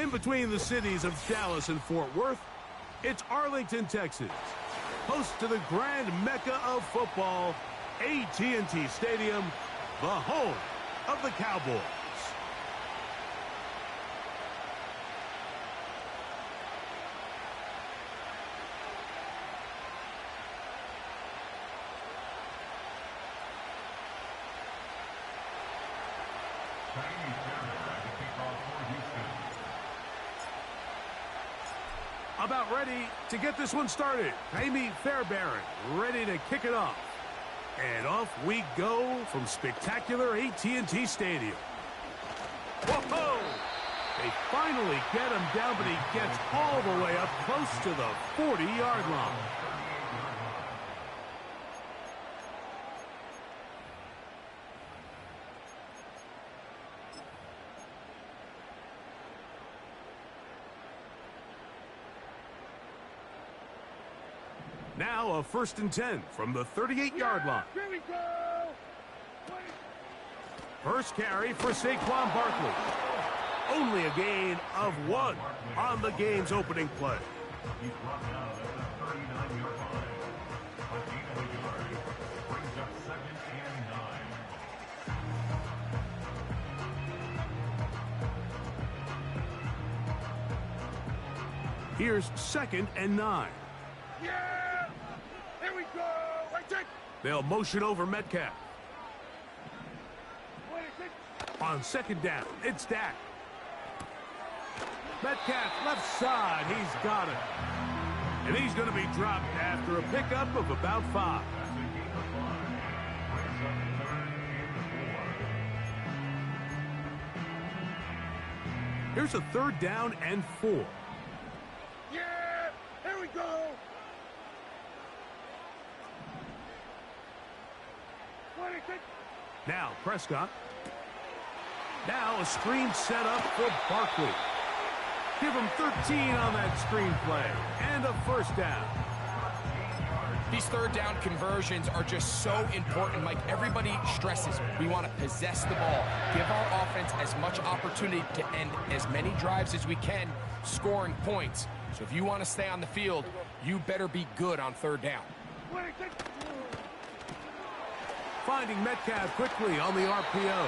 In between the cities of Dallas and Fort Worth, it's Arlington, Texas, host to the grand mecca of football, AT&T Stadium, the home of the Cowboys. About ready to get this one started. Amy Fairbairn ready to kick it off. And off we go from spectacular AT&T Stadium. Whoa! They finally get him down, but he gets all the way up close to the 40-yard line. Now a 1st and 10 from the 38-yard line. Here we go. First carry for Saquon Barkley. Only a gain of 1 on the game's opening play. He's brought down at the 39-yard line. A gain of a yard brings up 2nd and 9. Here's 2nd and 9. Yeah! Here we go. Right check. They'll motion over Metcalf. On 2nd down, it's Dak. Metcalf left side, he's got it. And he's going to be dropped after a pickup of about 5. Here's a 3rd down and 4. Yeah! Here we go. Now Prescott. Now a screen set up for Barkley. Give him 13 on that screen play. And a 1st down. These 3rd down conversions are just so important, Mike. Everybody stresses we want to possess the ball, give our offense as much opportunity to end as many drives as we can, scoring points. So if you want to stay on the field, you better be good on 3rd down. Finding Metcalf quickly on the RPO.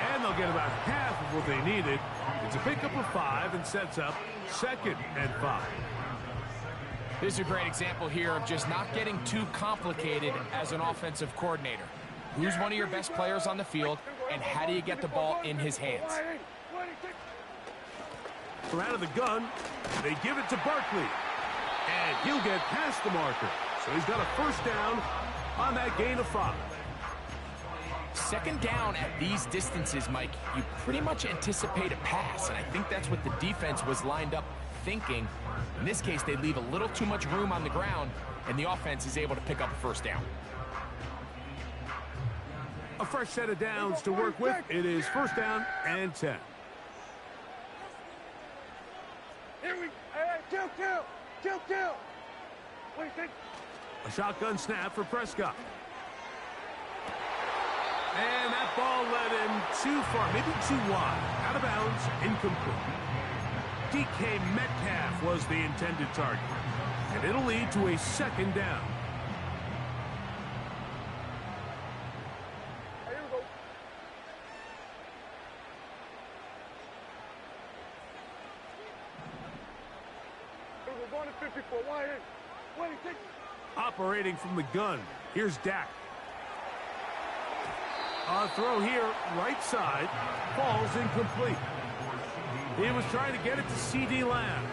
And they'll get about half of what they needed. It's a pickup of 5 and sets up 2nd and 5. This is a great example here of just not getting too complicated as an offensive coordinator. Who's one of your best players on the field, and how do you get the ball in his hands? From out of the gun, they give it to Barkley. And he'll get past the marker. So he's got a 1st down on that gain of 5. 2nd down at these distances, Mike, you pretty much anticipate a pass, and I think that's what the defense was lined up thinking. In this case, they leave a little too much room on the ground, and the offense is able to pick up a 1st down. A fresh set of downs to work with. It is 1st down and 10. Here we kill. What do you think? A shotgun snap for Prescott. And that ball led him too far, maybe too wide. Out of bounds, incomplete. DK Metcalf was the intended target. And it'll lead to a 2nd down. Here we go. We're going to 54. What do you think? Operating from the gun. Here's Dak. A throw here, right side, falls incomplete. He was trying to get it to C.D. Lamb.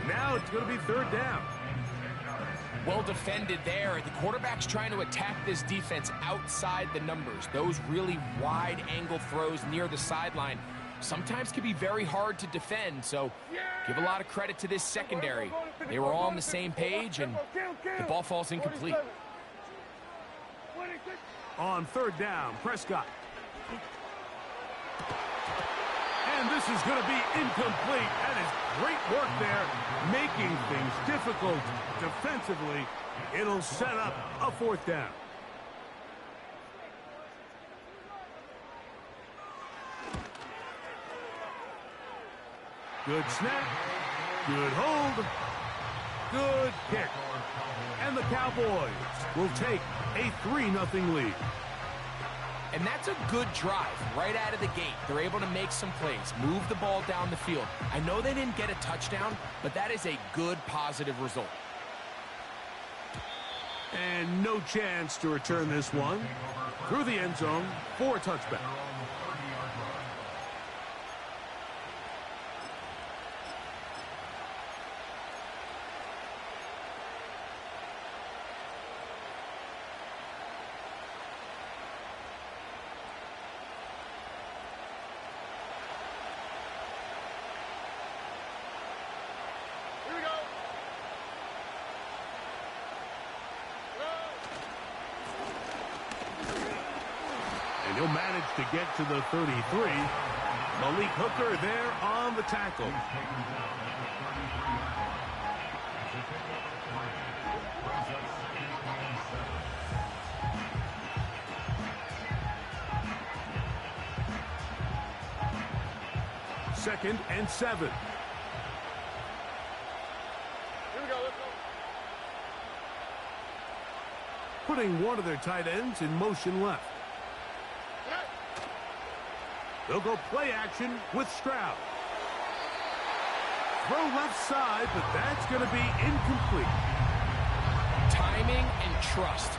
Now it's going to be 3rd down. Well defended there. The quarterback's trying to attack this defense outside the numbers. Those really wide angle throws near the sideline sometimes can be very hard to defend, so give a lot of credit to this secondary. They were all on the same page, and the ball falls incomplete. On 3rd down, Prescott. And this is going to be incomplete. That is great work there, making things difficult defensively. It'll set up a 4th down. Good snap. Good hold. Good kick. And the Cowboys will take a 3-0 lead. And that's a good drive right out of the gate. They're able to make some plays, move the ball down the field. I know they didn't get a touchdown, but that is a good positive result. And no chance to return this one through the end zone for a touchback. And he'll manage to get to the 33. Malik Hooker there on the tackle. Second and 7. Here we go, let's go. Putting one of their tight ends in motion left. They'll go play action with Stroud. Throw left side, but that's going to be incomplete. Timing and trust.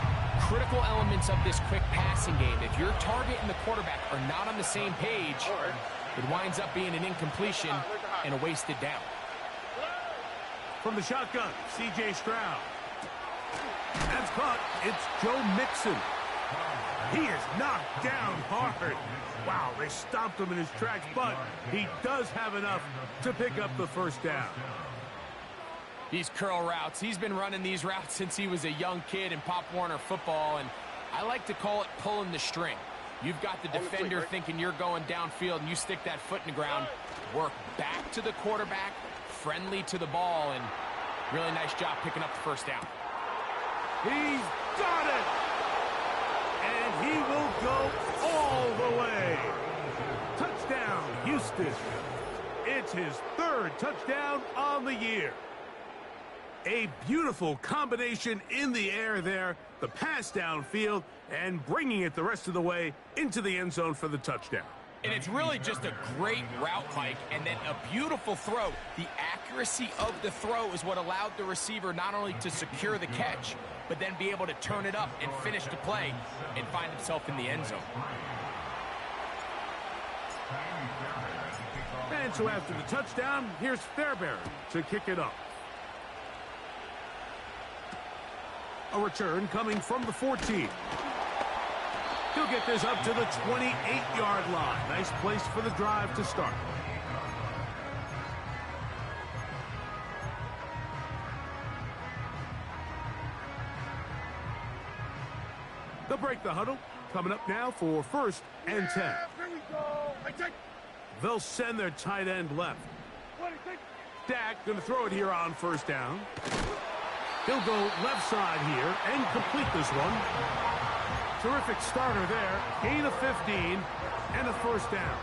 Critical elements of this quick passing game. If your target and the quarterback are not on the same page, it winds up being an incompletion and a wasted down. From the shotgun, C.J. Stroud. That's caught. It's Joe Mixon. He is knocked down hard. Wow, they stopped him in his tracks, but he does have enough to pick up the first down. These curl routes, he's been running these routes since he was a young kid in Pop Warner football, and I like to call it pulling the string. You've got the defender thinking you're going downfield, and you stick that foot in the ground, work back to the quarterback, friendly to the ball, and really nice job picking up the first down. He's got it! And he will go all the way. Touchdown, Houston. It's his third touchdown on the year. A beautiful combination in the air there, the pass downfield, and bringing it the rest of the way into the end zone for the touchdown. And it's really just a great route, Mike, and then a beautiful throw. The accuracy of the throw is what allowed the receiver not only to secure the catch, but then be able to turn it up and finish the play and find himself in the end zone. And so after the touchdown, here's Fairbairn to kick it off. A return coming from the 14. He'll get this up to the 28-yard line. Nice place for the drive to start. They'll break the huddle. Coming up now for first and 10. Here we go. They'll send their tight end left. Dak going to throw it here on first down. He'll go left side here and complete this one. Terrific starter there. Gain of 15 and a first down.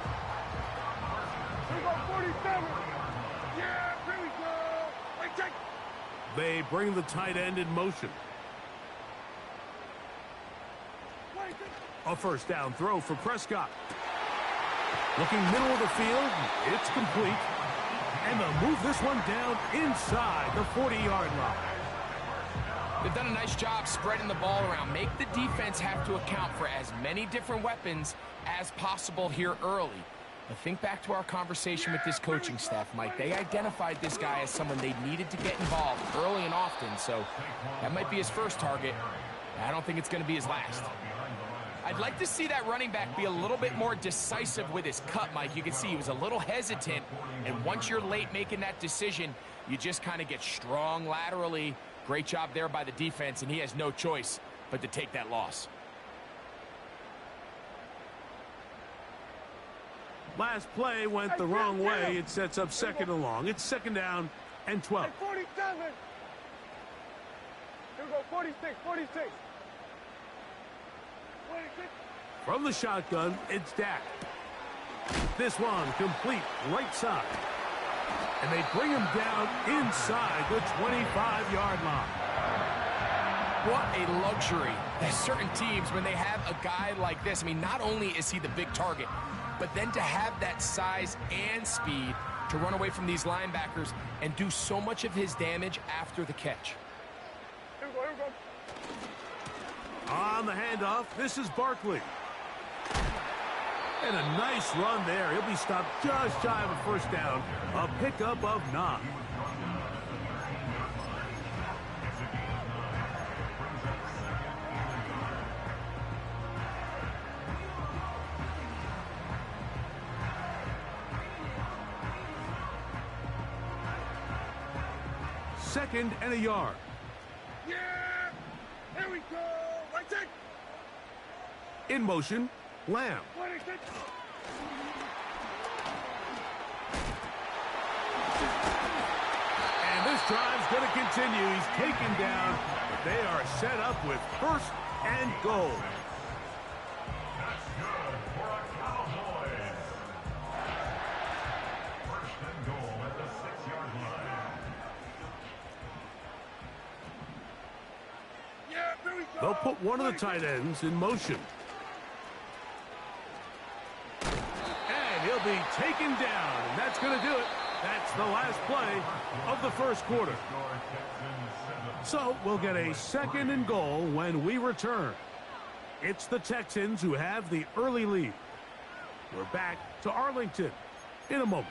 Here we go, 47. Yeah, here we go. They bring the tight end in motion. A first down throw for Prescott. Looking middle of the field, it's complete. And they'll move this one down inside the 40-yard line. They've done a nice job spreading the ball around. Make the defense have to account for as many different weapons as possible here early. But think back to our conversation with this coaching staff, Mike. They identified this guy as someone they needed to get involved early and often, so that might be his first target. I don't think it's going to be his last. I'd like to see that running back be a little bit more decisive with his cut, Mike. You can see he was a little hesitant, and once you're late making that decision, you just kind of get strong laterally. Great job there by the defense, and he has no choice but to take that loss. Last play went the wrong way. It sets up second and long. It's second down and 12. 47. Here we go, 46, 46. From the shotgun, it's Dak. This one complete right side. And they bring him down inside the 25-yard line. What a luxury. There's certain teams, when they have a guy like this, I mean, not only is he the big target, but then to have that size and speed to run away from these linebackers and do so much of his damage after the catch. Here we go, here we go. On the handoff, this is Barkley. And a nice run there. He'll be stopped just shy of a first down. A pickup of 9. Second and a yard. Yeah! Here we go! Right take! In motion, Lamb. 26! And this drive's going to continue. He's taken down, but they are set up with first and goal. That's good for a Cowboys. First and goal at the 6-yard line. Yeah, here we go! They'll put one of the tight ends in motion. And he'll be taken down, and that's going to do it. That's the last play of the first quarter. So we'll get a second and goal when we return. It's the Texans who have the early lead. We're back to Arlington in a moment.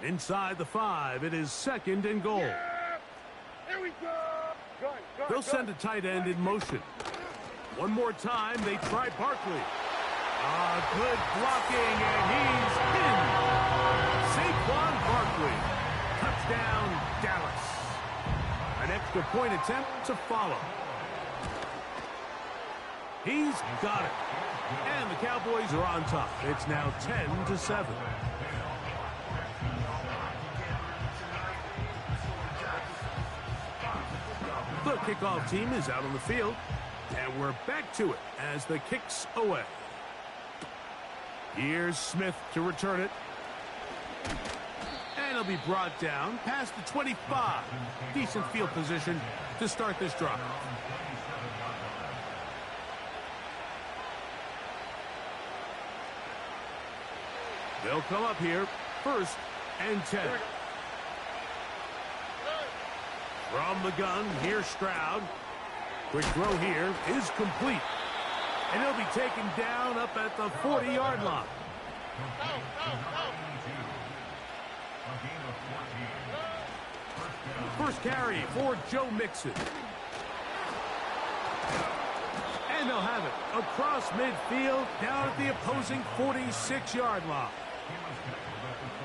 Inside the 5, it is second and goal. Yeah! Here we go! Good, They'll send a tight end in motion. One more time, they try Barkley. Good blocking, and he's in. Saquon Barkley. Touchdown, Dallas. An extra point attempt to follow. He's got it. And the Cowboys are on top. It's now 10-7. The kickoff team is out on the field. And we're back to it as the kick's away. Here's Smith to return it. And he'll be brought down past the 25. Decent field position to start this drive. They'll come up here, first and 10. From the gun, here's Stroud. Quick throw here is complete. And he'll be taken down up at the 40-yard line. First carry for Joe Mixon. And they'll have it across midfield down at the opposing 46-yard line.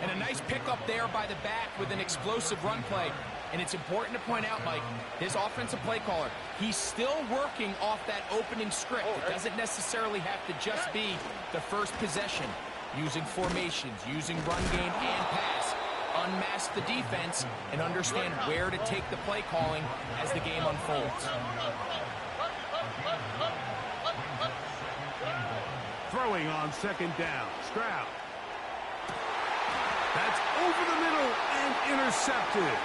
And a nice pickup there by the back with an explosive run play. And it's important to point out, Mike, his offensive play caller, he's still working off that opening script. It doesn't necessarily have to just be the first possession. Using formations, using run game and pass. Unmask the defense and understand where to take the play calling as the game unfolds. Throwing on second down, Stroud. That's over the middle and intercepted.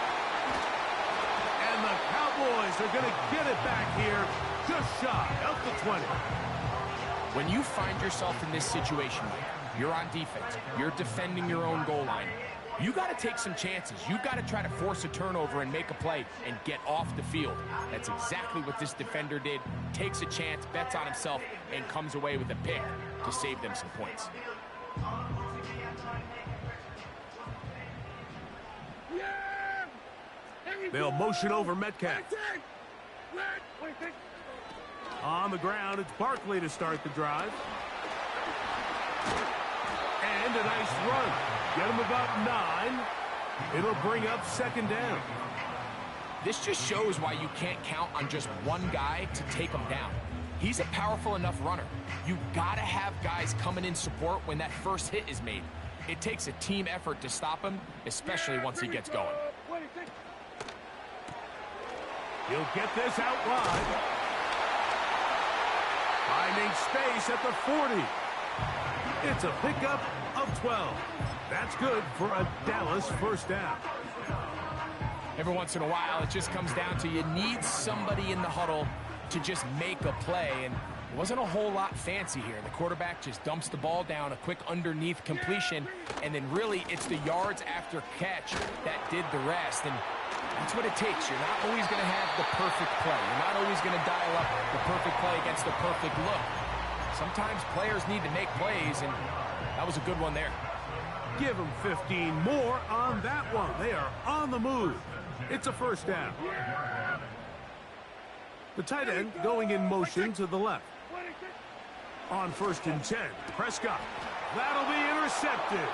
And the Cowboys are going to get it back here just shy of the 20. When you find yourself in this situation, you're on defense, you're defending your own goal line, you got to take some chances. You got to try to force a turnover and make a play and get off the field. That's exactly what this defender did. Takes a chance, bets on himself, and comes away with a pick to save them some points. They'll motion over Metcalf. On the ground, it's Barkley to start the drive. And a nice run. Get him about 9. It'll bring up second down. This just shows why you can't count on just one guy to take him down. He's a powerful enough runner. You gotta have guys coming in support when that first hit is made. It takes a team effort to stop him, especially once he gets going. He'll get this out wide. Finding space at the 40. It's a pickup of 12. That's good for a Dallas first down. Every once in a while, it just comes down to you need somebody in the huddle to just make a play, and it wasn't a whole lot fancy here. The quarterback just dumps the ball down, a quick underneath completion, and then really it's the yards after catch that did the rest, and that's what it takes. You're not always going to have the perfect play. You're not always going to dial up the perfect play against the perfect look. Sometimes players need to make plays, and that was a good one there. Give them 15 more on that one. They are on the move. It's a first down. The tight end going in motion to the left. On 1st and 10, Prescott. That'll be intercepted.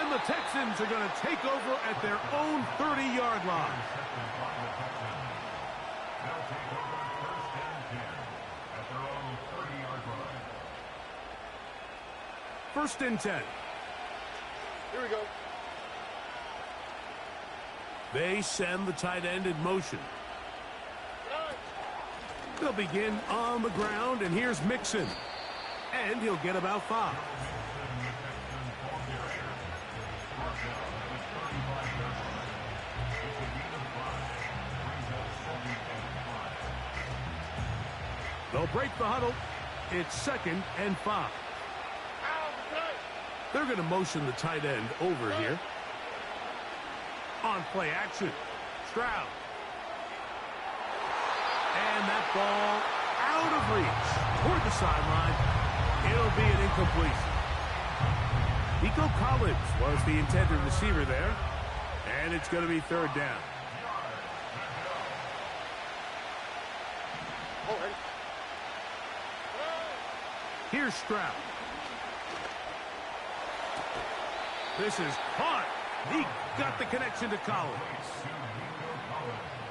And the Texans are going to take over at their own 30-yard line. First and 10. Here we go. They send the tight end in motion. They'll begin on the ground, and here's Mixon. And he'll get about 5. They'll break the huddle. It's 2nd and 5. They're going to motion the tight end over here. On play action, Stroud. And that ball out of reach toward the sideline. It'll be an incompletion. Nico Collins was the intended receiver there. And it's going to be 3rd down. Here's Stroud. This is caught. He got the connection to Collins.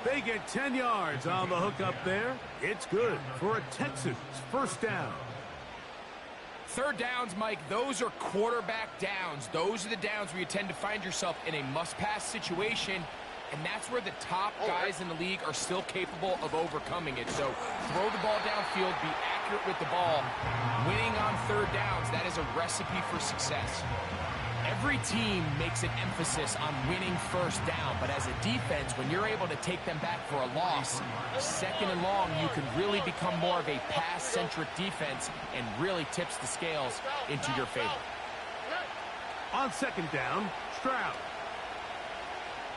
They get 10 yards on the hook up there. It's good for a Texans first down. 3rd downs, Mike, those are quarterback downs. Those are the downs where you tend to find yourself in a must-pass situation, and that's where the top guys in the league are still capable of overcoming it. So throw the ball downfield, be accurate with the ball. Winning on 3rd downs, that is a recipe for success. Every team makes an emphasis on winning first down, but as a defense, when you're able to take them back for a loss, 2nd and long, you can really become more of a pass-centric defense and really tips the scales into your favor. On 2nd down, Stroud.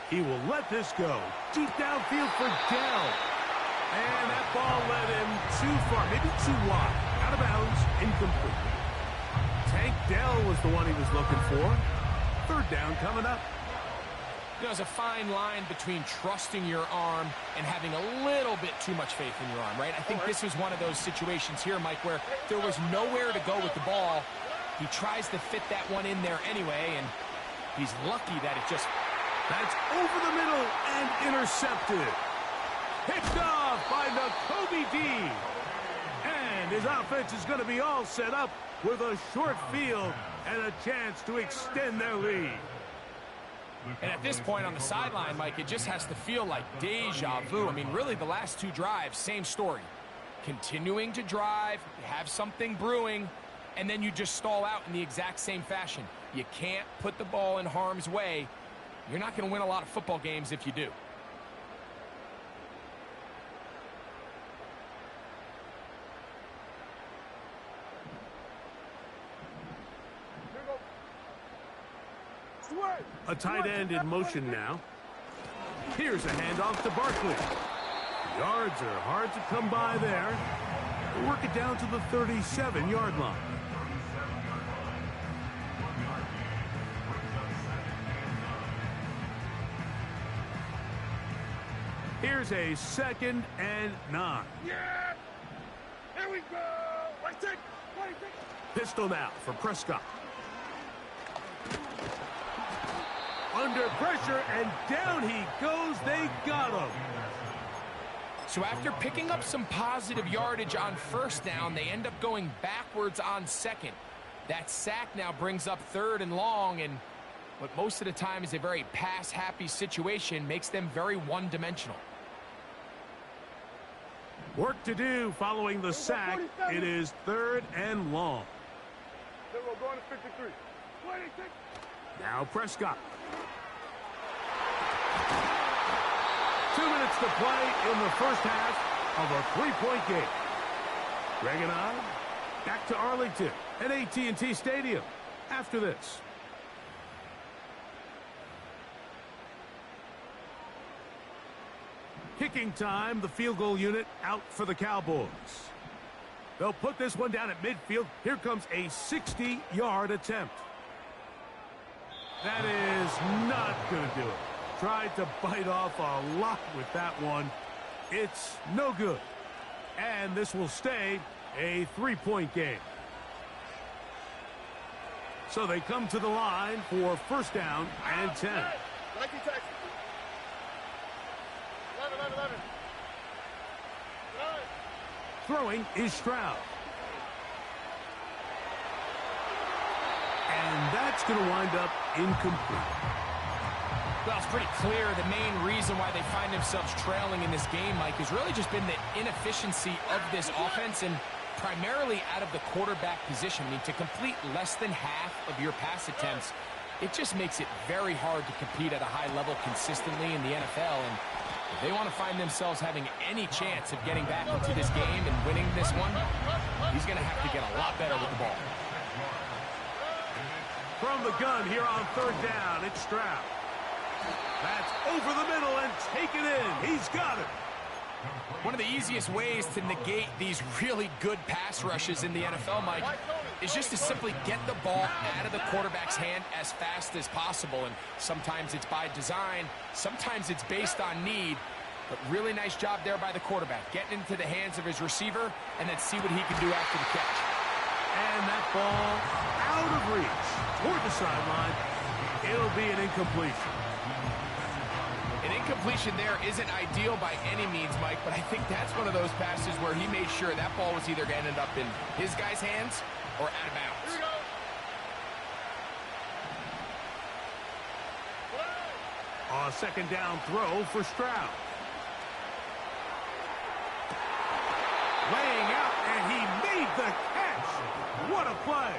He will let this go. Deep downfield for Dell. And that ball led him too far, maybe too wide. Out of bounds, incomplete. Tank Dell was the one he was looking for. 3rd down coming up. There's a fine line between trusting your arm and having a little bit too much faith in your arm, right? I think this was one of those situations here, Mike, where there was nowhere to go with the ball. He tries to fit that one in there anyway, and he's lucky that it just... That's over the middle and intercepted. Picked off by Nakobe Dean. And his offense is going to be all set up with a short field and a chance to extend their lead. And at this point on the sideline, Mike, it just has to feel like deja vu. I mean, really, the last 2 drives, same story. Continuing to drive, you have something brewing, and then you just stall out in the exact same fashion. You can't put the ball in harm's way. You're not going to win a lot of football games if you do. A tight end in motion now. Here's a handoff to Barkley. Yards are hard to come by there. They work it down to the 37-yard line. Here's a 2nd and 9. Yeah! Here we go! Wait, Pistol now for Prescott. Under pressure, and down he goes. They got him. So after picking up some positive yardage on 1st down, they end up going backwards on 2nd. That sack now brings up 3rd and long, and what most of the time is a very pass-happy situation makes them very one-dimensional. Work to do following the sack. It is 3rd and long. Then we're going to 53. 26. Now Prescott. 2 minutes to play in the first half of a three-point game. Greg and I back to Arlington at AT&T Stadium after this. Kicking time, the field goal unit out for the Cowboys. They'll put this one down at midfield. Here comes a 60-yard attempt. That is not going to do it. Tried to bite off a lot with that one. It's no good. And this will stay a three-point game. So they come to the line for first down and 10. 19 Texans. 11. Throwing is Stroud. And that's going to wind up incomplete. Well, it's pretty clear the main reason why they find themselves trailing in this game, Mike, has really just been the inefficiency of this offense and primarily out of the quarterback position. I mean, to complete less than half of your pass attempts, it just makes it very hard to compete at a high level consistently in the NFL. And if they want to find themselves having any chance of getting back into this game and winning this one, he's going to have to get a lot better with the ball. From the gun here on third down, it's Stroud. That's over the middle and taken in. He's got it. One of the easiest ways to negate these really good pass rushes in the NFL, Mike, is just to simply get the ball out of the quarterback's hand as fast as possible. And sometimes it's by design, sometimes it's based on need. But really nice job there by the quarterback, getting into the hands of his receiver and then see what he can do after the catch. And that ball out of reach toward the sideline. It'll be an incompletion. An incompletion there isn't ideal by any means, Mike, but I think that's one of those passes where he made sure that ball was either going to end up in his guy's hands or out of bounds. Here we go. A second down throw for Stroud. Laying out, and he made the catch. What a play.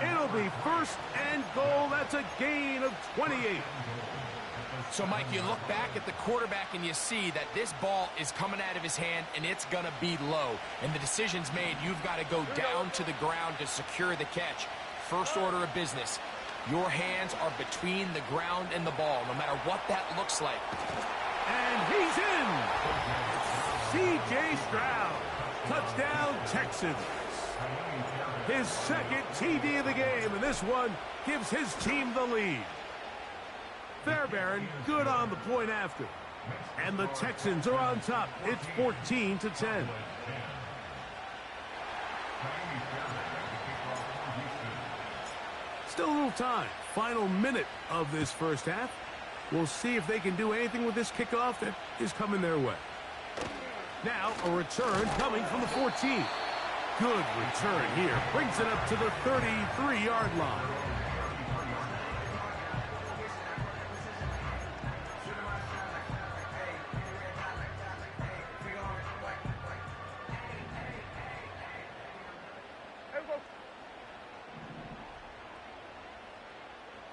It'll be first and goal. That's a gain of 28. So, Mike, you look back at the quarterback and you see that this ball is coming out of his hand and it's going to be low. And the decision's made. You've got to go down to the ground to secure the catch. First order of business. Your hands are between the ground and the ball, no matter what that looks like. And he's in. C.J. Stroud. Touchdown, Texans. His second TD of the game, and this one gives his team the lead. Fairbairn good on the point after. And the Texans are on top. It's 14-10. Still a little time. Final minute of this first half. We'll see if they can do anything with this kickoff that is coming their way. Now a return coming from the 14. Good return here. Brings it up to the 33-yard line.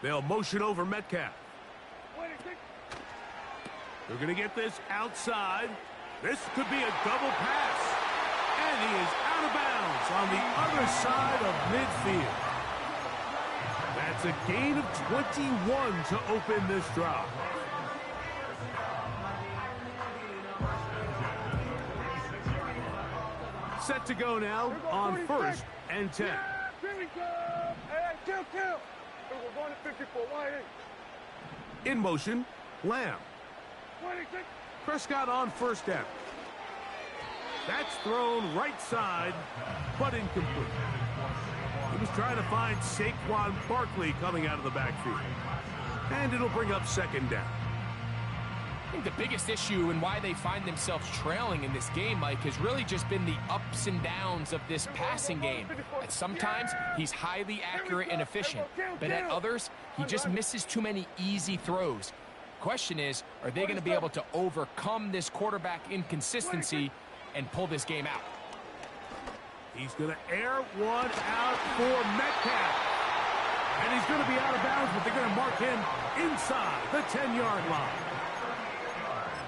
They'll motion over Metcalf. They're going to get this outside. This could be a double pass. And he is out of bounds on the other side of midfield. That's a gain of 21 to open this drive. Set to go now on first and 10. Hey, kill. We're going to 54. Why ain't? In motion, Lamb. 26. Prescott on first down. That's thrown right side, but incomplete. He was trying to find Saquon Barkley coming out of the backfield. And it'll bring up second down. I think the biggest issue and why they find themselves trailing in this game, Mike, has really just been the ups and downs of this passing game. At sometimes, he's highly accurate and efficient, but at others, he just misses too many easy throws. Question is, are they going to be able to overcome this quarterback inconsistency and pull this game out? He's going to air one out for Metcalf. And he's going to be out of bounds, but they're going to mark him inside the 10-yard line.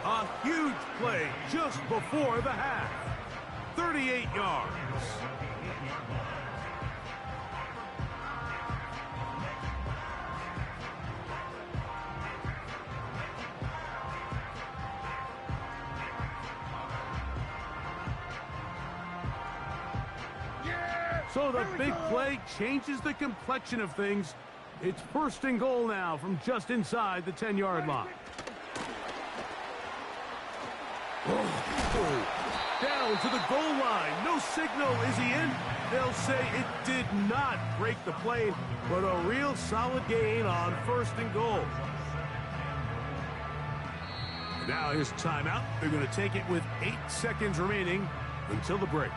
A huge play just before the half. 38 yards. So the big play changes the complexion of things. It's first and goal now from just inside the 10-yard line. Down to the goal line. No signal. Is he in? They'll say it did not break the plane, but a real solid gain on first and goal. Now here's timeout. They're going to take it with 8 seconds remaining until the break.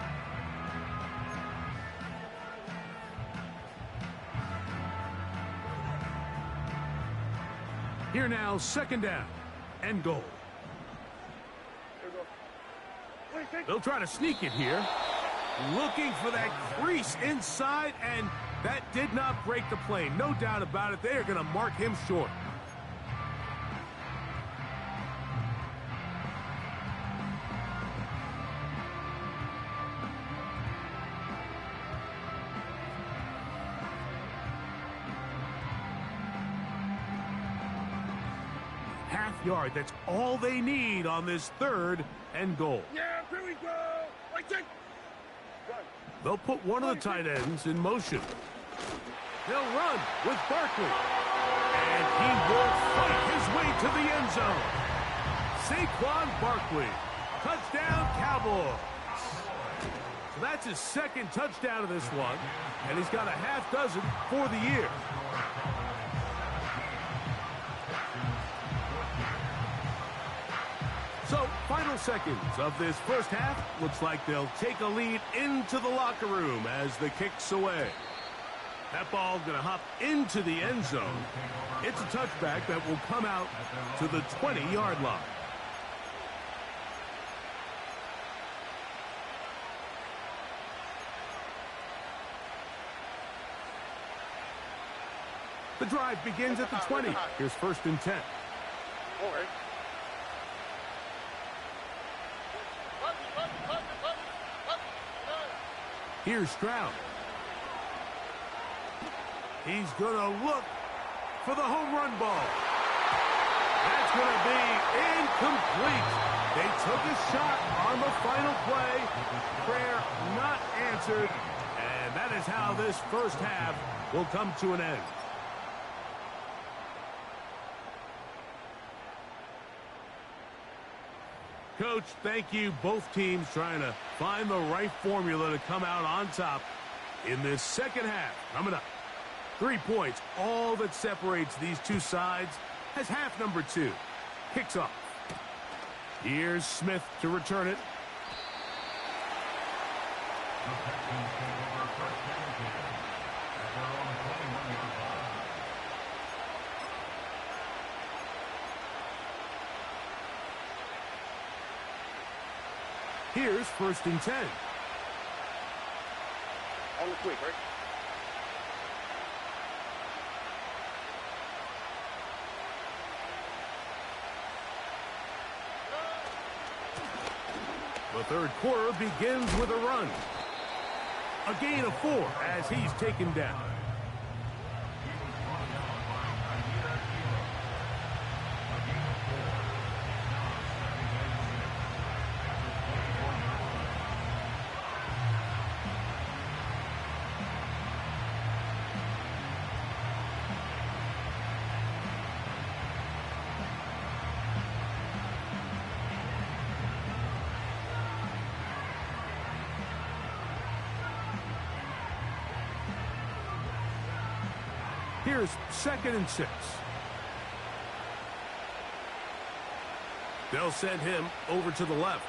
Here now, second down and goal. They'll try to sneak it here. Looking for that crease inside, and that did not break the play. No doubt about it. They are going to mark him short. Yard. That's all they need on this third and goal. Yeah, here we go. Right there. They'll put one of the tight ends in motion. They'll run with Barkley. And he will fight his way to the end zone. Saquon Barkley. Touchdown, Cowboys. So that's his second touchdown of this one. And he's got a half dozen for the year. So, final seconds of this first half. Looks like they'll take a lead into the locker room as the kick's away. That ball's going to hop into the end zone. It's a touchback that will come out to the 20-yard line. The drive begins at the 20. Here's first and 10. All right. Here's Stroud. He's going to look for the home run ball. That's going to be incomplete. They took a shot on the final play. Prayer not answered. And that is how this first half will come to an end. Coach, thank you. Both teams trying to find the right formula to come out on top in this second half. Coming up, 3 points, all that separates these two sides as half number 2 kicks off. Here's Smith to return it. Here's first and 10. On the quick, right? The third quarter begins with a run. A gain of 4 as he's taken down. Here's second and 6. They'll send him over to the left.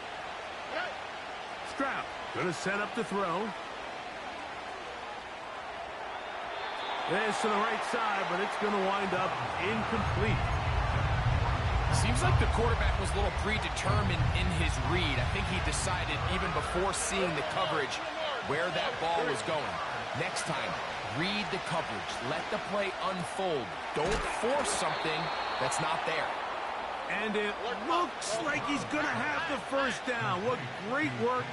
Stroud going to set up the throw. This to the right side, but it's going to wind up incomplete. Seems like the quarterback was a little predetermined in his read. I think he decided even before seeing the coverage where that ball was going. Next time, read the coverage. Let the play unfold. Don't force something that's not there. And it looks like he's going to have the first down. What great work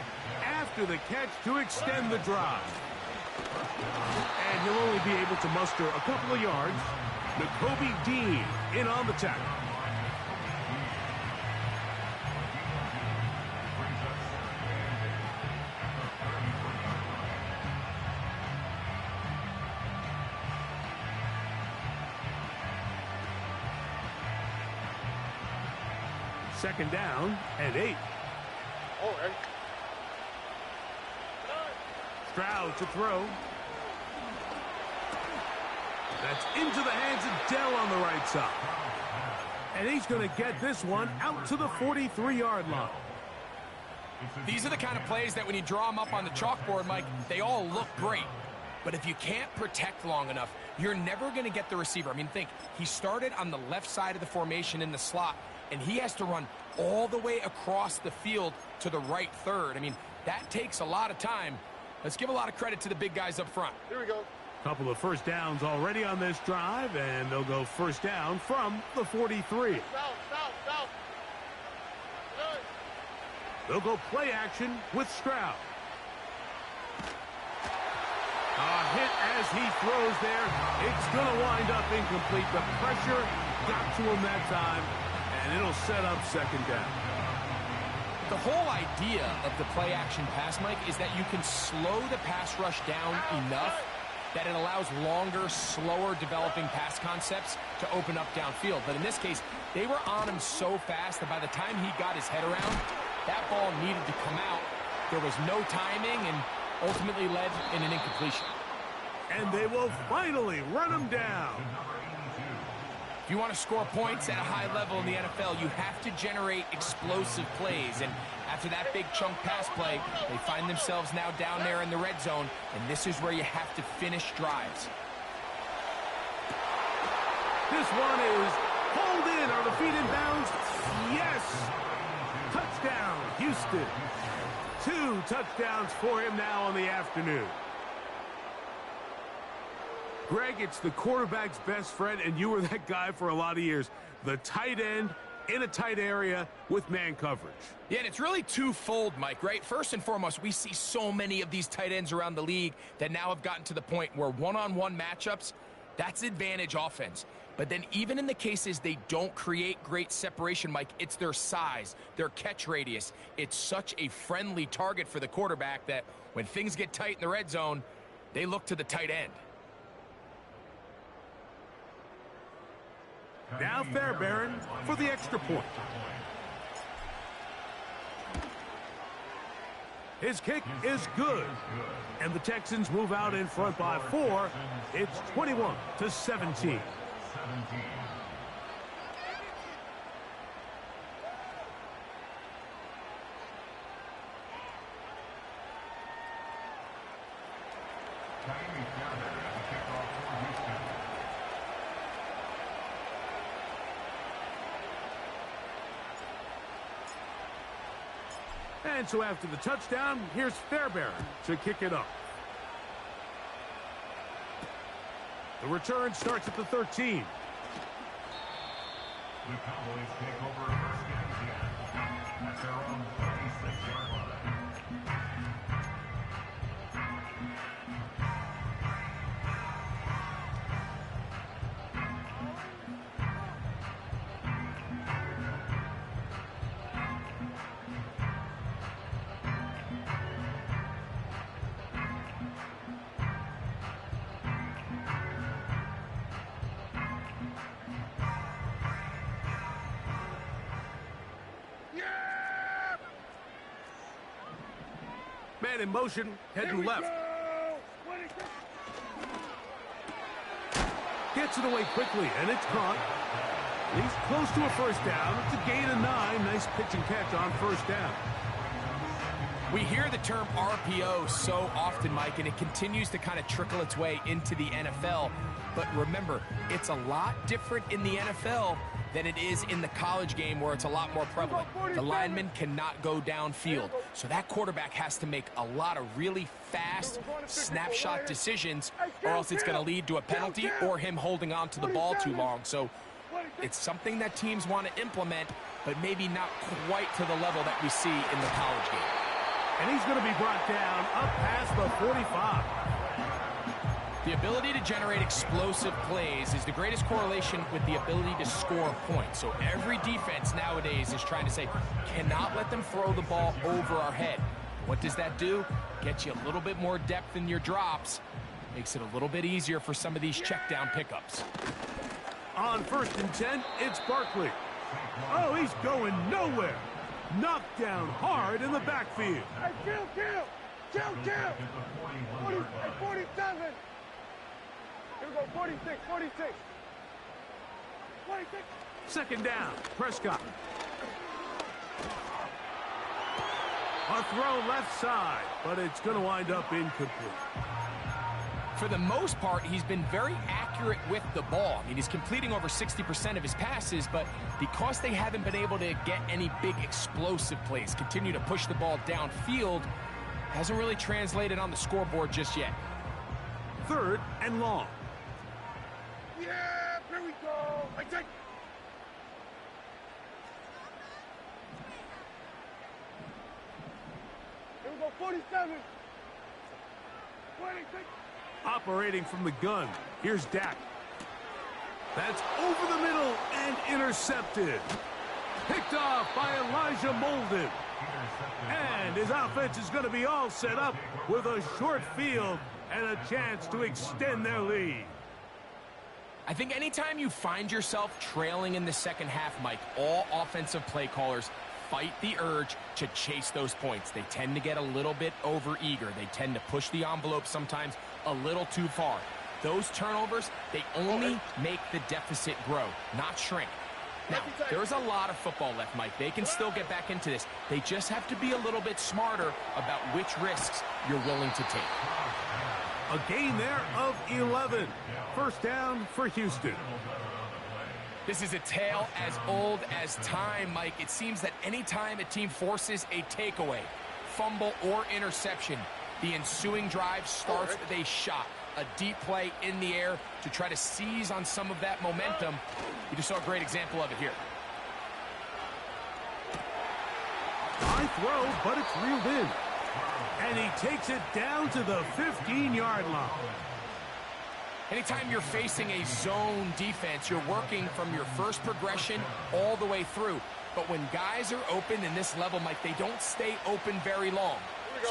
after the catch to extend the drive. And he'll only be able to muster a couple of yards. Nakobe Dean in on the tackle. Second down and 8. Stroud to throw. That's into the hands of Dell on the right side. And he's going to get this one out to the 43-yard line. These are the kind of plays that when you draw them up on the chalkboard, Mike, they all look great. But if you can't protect long enough, you're never going to get the receiver. I mean, think, he started on the left side of the formation in the slot, and he has to run all the way across the field to the right third. I mean, that takes a lot of time. Let's give a lot of credit to the big guys up front. Here we go. Couple of first downs already on this drive, and they'll go first down from the 43. South. They'll go play action with Stroud. A hit as he throws there. It's going to wind up incomplete. The pressure got to him that time, and it'll set up second down. The whole idea of the play action pass, Mike, is that you can slow the pass rush down enough that it allows longer, slower developing pass concepts to open up downfield. But in this case, they were on him so fast that by the time he got his head around, that ball needed to come out. There was no timing and ultimately led in an incompletion. And they will finally run him down. If you want to score points at a high level in the NFL, you have to generate explosive plays. And after that big chunk pass play, they find themselves now down there in the red zone, and this is where you have to finish drives. This one is pulled in. Are the feet in bounds? Yes! Touchdown, Houston. 2 touchdowns for him now on the afternoon. Greg, it's the quarterback's best friend, and you were that guy for a lot of years. The tight end in a tight area with man coverage. Yeah, and it's really twofold, Mike, right? First and foremost, we see so many of these tight ends around the league that now have gotten to the point where one-on-one matchups, that's advantage offense. But then even in the cases they don't create great separation, Mike, it's their size, their catch radius. It's such a friendly target for the quarterback that when things get tight in the red zone, they look to the tight end. Now Fairbairn for the extra point. His kick is good. And the Texans move out in front by 4. It's 21-17. And so after the touchdown, here's Fairbairn to kick it up. The return starts at the 13. The Cowboys take over first and 10 at their own 36-yard line. Man in motion, heading left. Gets it away quickly, and it's caught. He's close to a first down. It's a gain of 9. Nice pitch and catch on first down. We hear the term RPO so often, Mike, and it continues to kind of trickle its way into the NFL. But remember, it's a lot different in the NFL than it is in the college game, where it's a lot more prevalent. The lineman cannot go downfield, so that quarterback has to make a lot of really fast snapshot decisions, or else it's going to lead to a penalty or him holding on to the ball too long. So it's something that teams want to implement, but maybe not quite to the level that we see in the college game. And he's going to be brought down up past the 45. The ability to generate explosive plays is the greatest correlation with the ability to score points. So every defense nowadays is trying to say, cannot let them throw the ball over our head. What does that do? Gets you a little bit more depth in your drops. Makes it a little bit easier for some of these check down pickups. On 1st and 10, it's Barkley. Oh, he's going nowhere. Knocked down hard in the backfield. Hey, kill! 47. Here we go, 46. 2nd down, Prescott. A throw left side, but it's going to wind up incomplete. For the most part, he's been very accurate with the ball. I mean, he's completing over 60% of his passes, but because they haven't been able to get any big explosive plays, continue to push the ball downfield, hasn't really translated on the scoreboard just yet. 3rd and long. Yeah, here we go. I take. Here we go, 47. 26. Operating from the gun, here's Dak. That's over the middle and intercepted. Picked off by Elijah Molden. And his offense is going to be all set up with a short field and a chance to extend their lead. I think anytime you find yourself trailing in the second half, Mike, all offensive play callers fight the urge to chase those points. They tend to get a little bit overeager. They tend to push the envelope sometimes a little too far. Those turnovers, they only make the deficit grow, not shrink. Now, there's a lot of football left, Mike. They can still get back into this. They just have to be a little bit smarter about which risks you're willing to take. A gain there of 11. 1st down for Houston. This is a tale as old as time, Mike. It seems that anytime a team forces a takeaway, fumble, or interception, the ensuing drive starts with a shot, a deep play in the air to try to seize on some of that momentum. We just saw a great example of it here. High throw, but it's reeled in. And he takes it down to the 15-yard line. Anytime you're facing a zone defense, you're working from your first progression all the way through. But when guys are open in this level, Mike, they don't stay open very long.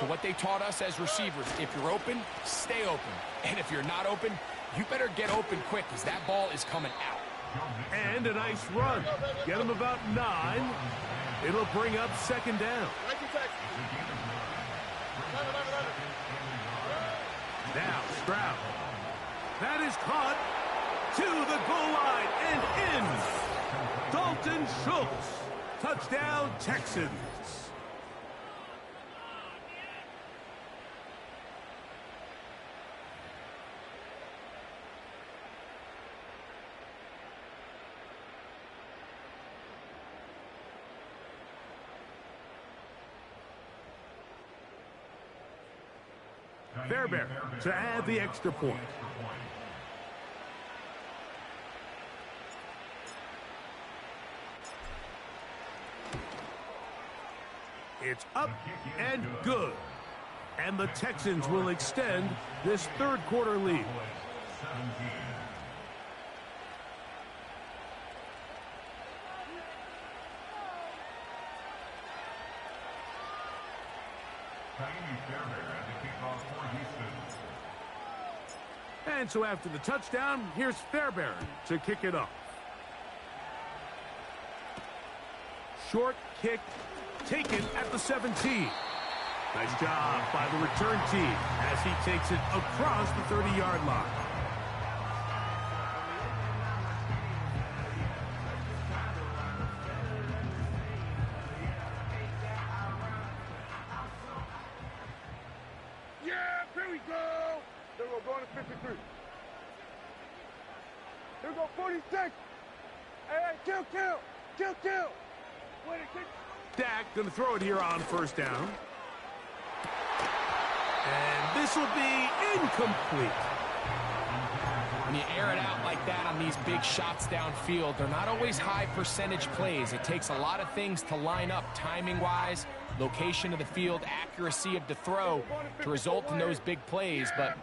So what they taught us as receivers, if you're open, stay open. And if you're not open, you better get open quick, because that ball is coming out. And a nice run. Get him about 9. It'll bring up 2nd down. Now Stroud. That is caught to the goal line and in. Dalton Schultz. Touchdown, Texans. Fairbairn to add the extra point. It's up and good. And the Texans will extend this 3rd quarter lead. And so after the touchdown, here's Fairbairn to kick it off. Short kick taken at the 17. Nice job by the return team as he takes it across the 30-yard line. 53. Here we go, 46. Hey, kill. Wait, kick. Dak going to throw it here on first down. And this will be incomplete. When you air it out like that on these big shots downfield, they're not always high percentage plays. It takes a lot of things to line up timing-wise, location of the field, accuracy of the throw to result in those big plays. But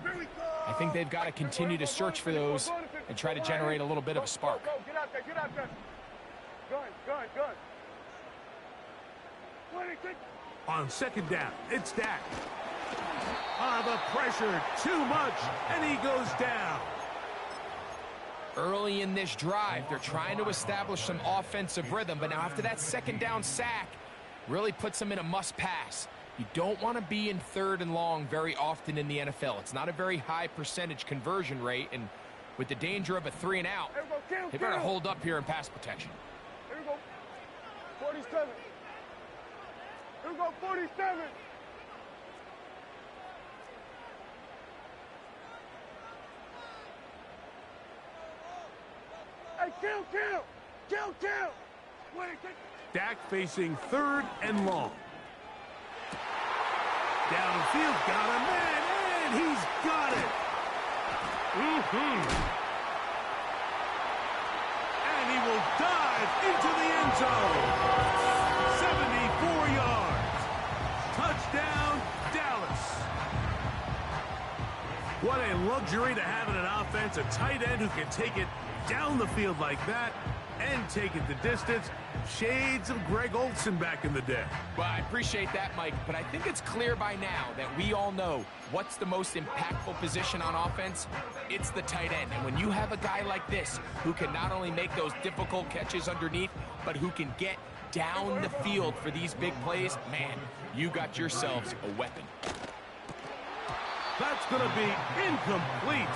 I think they've got to continue to search for those and try to generate a little bit of a spark. Go, get out there. Gun. Wait, kick. On second down, it's Dak. The pressure, too much, and he goes down. Early in this drive, they're trying to establish some offensive rhythm, but now after that second down sack, really puts them in a must-pass. You don't want to be in third and long very often in the NFL. It's not a very high percentage conversion rate, and with the danger of a 3 and out, they better hold up here in pass protection. Here we go, 47. Here we go, 47. Hey, kill. Wait, kick. Dak facing third and long. Downfield, got a man, and he's got it. And he will dive into the end zone. 74 yards. Touchdown, Dallas. What a luxury to have in an offense, a tight end who can take it down the field like that and take it the distance. Shades of Greg Olsen back in the day. Well, I appreciate that, Mike, but I think it's clear by now that we all know what's the most impactful position on offense. It's the tight end. And when you have a guy like this who can not only make those difficult catches underneath, but who can get down the field for these big plays, man, you got yourselves a weapon. That's going to be incomplete.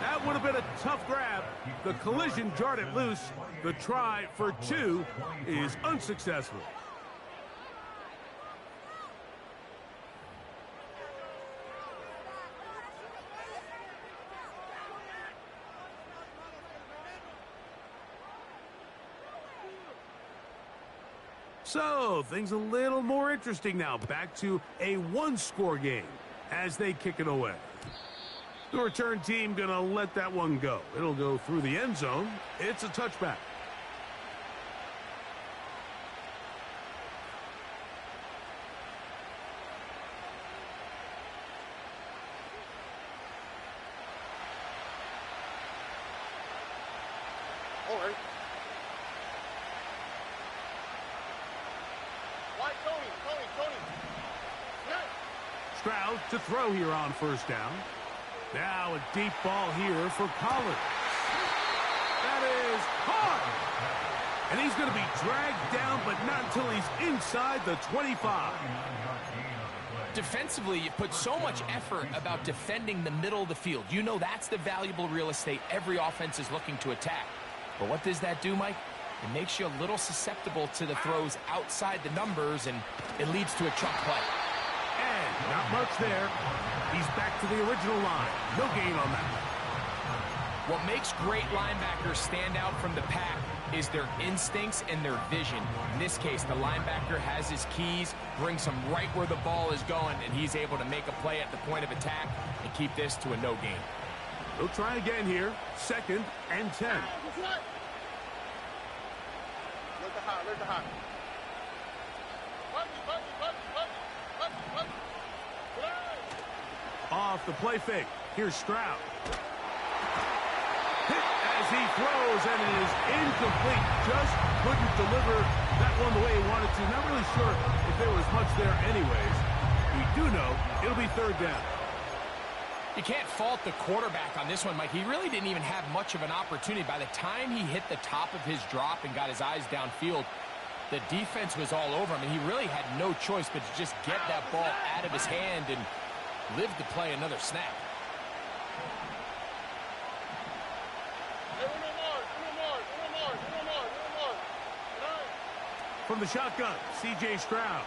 That would have been a tough grab. The collision jarred it loose. The try for 2 is unsuccessful. So, things a little more interesting now. Back to a one-score game as they kick it away. The return team going to let that one go. It'll go through the end zone. It's a touchback. All right. Why, Tony. Stroud to throw here on first down. Now a deep ball here for Collins. That is hard. And he's going to be dragged down, but not until he's inside the 25. Defensively, you put so much effort about defending the middle of the field. You know that's the valuable real estate every offense is looking to attack. But what does that do, Mike? It makes you a little susceptible to the throws outside the numbers, and it leads to a chunk play. And not much there. He's back to the original line. No gain on that. What makes great linebackers stand out from the pack is their instincts and their vision. In this case, the linebacker has his keys, brings him right where the ball is going, and he's able to make a play at the point of attack and keep this to a no gain. They'll try again here. 2nd and 10. Let the hot. Off the play fake. Here's Stroud. Hit as he throws, and it is incomplete. Just couldn't deliver that one the way he wanted to. Not really sure if there was much there anyways. We do know it'll be 3rd down. You can't fault the quarterback on this one, Mike. He really didn't even have much of an opportunity. By the time he hit the top of his drop and got his eyes downfield, the defense was all over him, and he really had no choice but to just get that ball out of his hand and live to play another snap. From the shotgun, C.J. Stroud.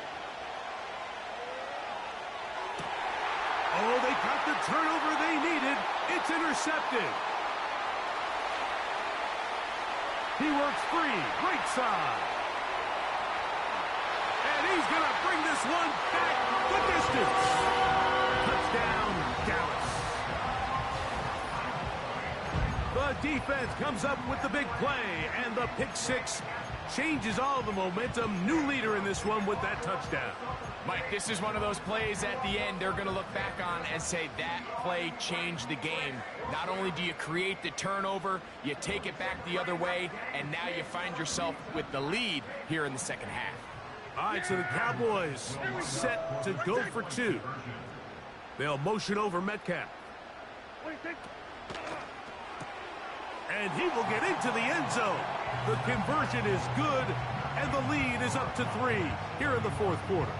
Oh, they got the turnover they needed. It's intercepted. He works free, right side. And he's going to bring this one back the distance. Touchdown, Dallas. The defense comes up with the big play, and the pick six changes all the momentum. New leader in this one with that touchdown. Mike, this is one of those plays at the end they're going to look back on and say that play changed the game. Not only do you create the turnover, you take it back the other way, and now you find yourself with the lead here in the second half. All right, so the Cowboys set to go for two. They'll motion over Metcalf. And he will get into the end zone. The conversion is good, and the lead is up to 3 here in the fourth quarter.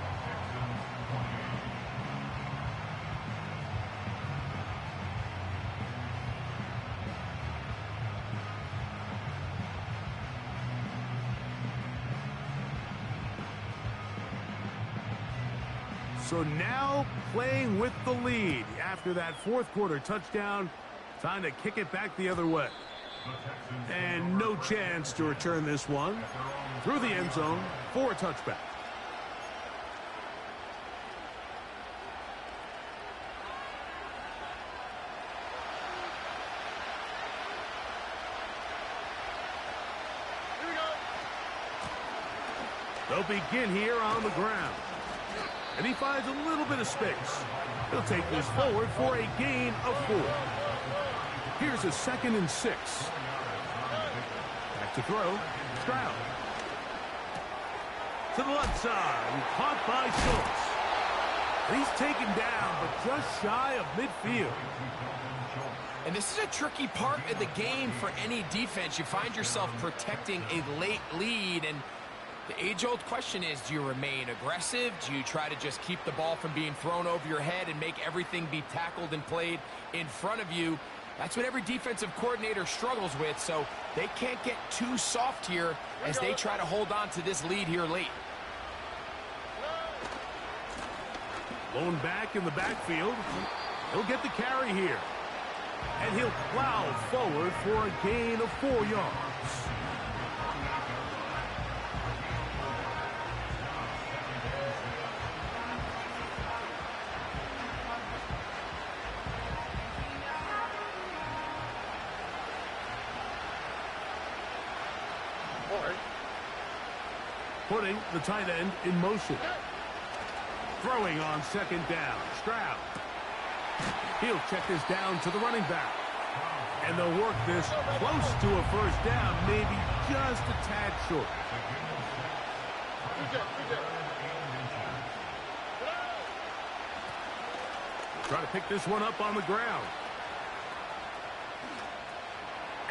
So now playing with the lead after that fourth quarter touchdown, time to kick it back the other way. And no chance to return this one through the end zone for a touchback. Here we go. They'll begin here on the ground. And he finds a little bit of space. He'll take this forward for a gain of 4. Here's a 2nd and 6. Back to throw. Stroud. To the left side. Caught by Schultz. He's taken down, but just shy of midfield. And this is a tricky part of the game for any defense. You find yourself protecting a late lead, and the age-old question is, do you remain aggressive? Do you try to just keep the ball from being thrown over your head and make everything be tackled and played in front of you? That's what every defensive coordinator struggles with, so they can't get too soft here as they try to hold on to this lead here late. Blown back in the backfield. He'll get the carry here. And he'll plow forward for a gain of 4 yards. Putting the tight end in motion. Throwing on 2nd down. Stroud. He'll check this down to the running back. And they'll work this close to a first down, maybe just a tad short. Try to pick this one up on the ground.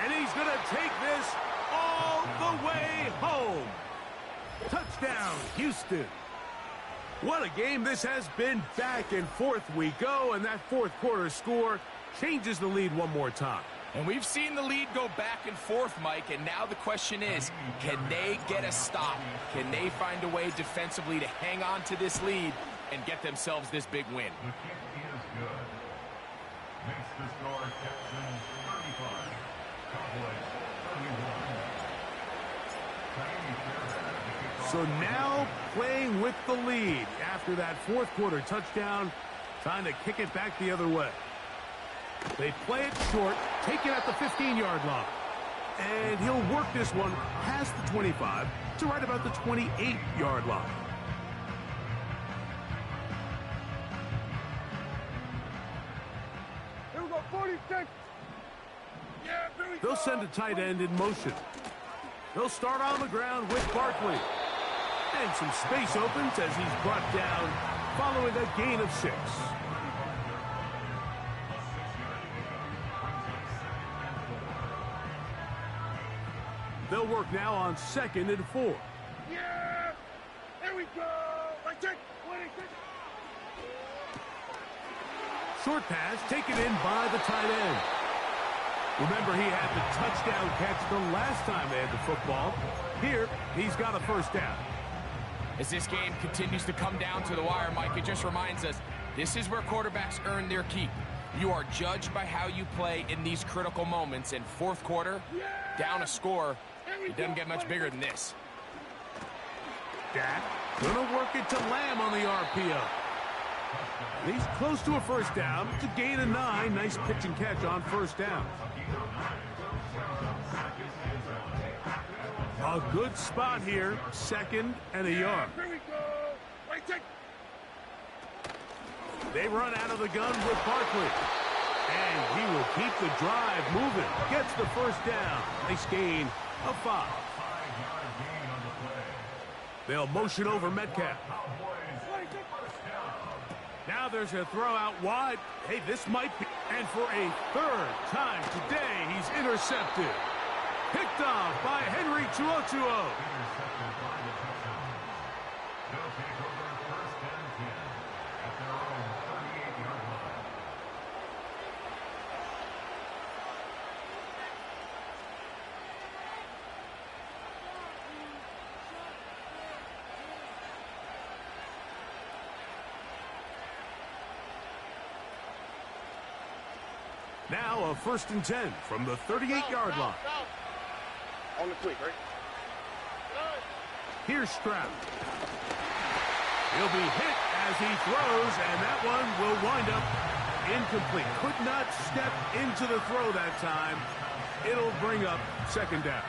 And he's going to take this all the way home. Touchdown, Houston. What a game this has been. Back and forth we go, and that fourth quarter score changes the lead one more time. And we've seen the lead go back and forth, Mike, and now the question is, can they get a stop? Can they find a way defensively to hang on to this lead and get themselves this big win? The kick is good. Makes the score Texans 35. Cowboys 31. So now playing with the lead after that fourth quarter touchdown, time to kick it back the other way. They play it short, take it at the 15-yard line. And he'll work this one past the 25 to right about the 28-yard line. Here we go, 46. Yeah, here we go. They'll send a tight end in motion. They'll start on the ground with Barkley. And some space opens as he's brought down following a gain of 6. They'll work now on 2nd and 4. Yeah, here we go. Right check, 26. Short pass taken in by the tight end. Remember, he had the touchdown catch the last time they had the football. Here, he's got a first down. As this game continues to come down to the wire, Mike, it just reminds us, this is where quarterbacks earn their keep. You are judged by how you play in these critical moments. In fourth quarter, down a score, it doesn't get much bigger than this. Dak gonna work it to Lamb on the RPO. He's close to a first down. It's a gain of 9. Nice pitch and catch on first down. A good spot here. 2nd and a yard. Here we go. Wait, take. They run out of the gun with Barkley. And he will keep the drive moving. Gets the first down. Nice gain of 5. They'll motion over Metcalf. Now there's a throw out wide. Hey, this might be. And for a 3rd time today, he's intercepted. Picked off by Henry Chuochuo. Now a 1st and 10 from the 38-yard line. On the quick, right? Here's Stroud. He'll be hit as he throws, and that one will wind up incomplete. Could not step into the throw that time. It'll bring up 2nd down.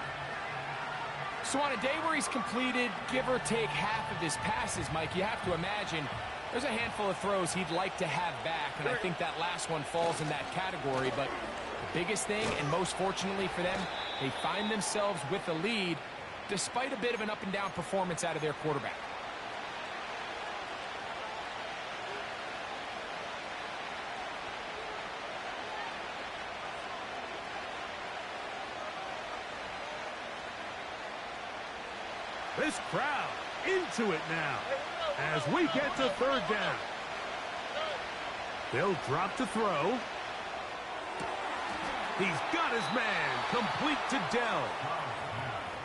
So on a day where he's completed, give or take half of his passes, Mike, you have to imagine there's a handful of throws he'd like to have back, and I think that last one falls in that category. But the biggest thing, and most fortunately for them, they find themselves with the lead despite a bit of an up-and-down performance out of their quarterback. This crowd into it now as we get to 3rd down. They'll drop to throw. He's got his man complete to Dell.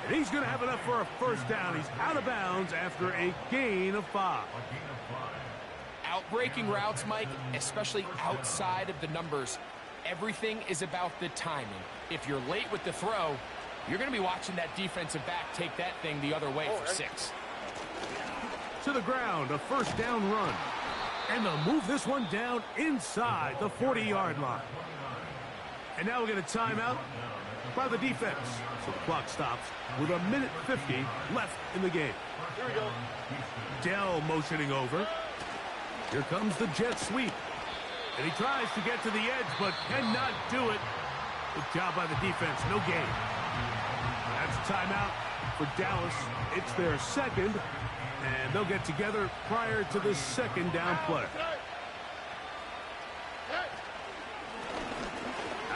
And he's going to have enough for a 1st down. He's out of bounds after a gain of 5. Outbreaking routes, Mike, especially outside of the numbers, everything is about the timing. If you're late with the throw, you're going to be watching that defensive back take that thing the other way for 6. To the ground, a 1st down run. And they'll move this one down inside the 40-yard line. And now we get a timeout by the defense. So the clock stops with 1:50 left in the game. Here we go. Dell motioning over. Here comes the jet sweep. And he tries to get to the edge, but cannot do it. Good job by the defense. No gain. That's a timeout for Dallas. It's their 2nd, and they'll get together prior to this 2nd down play.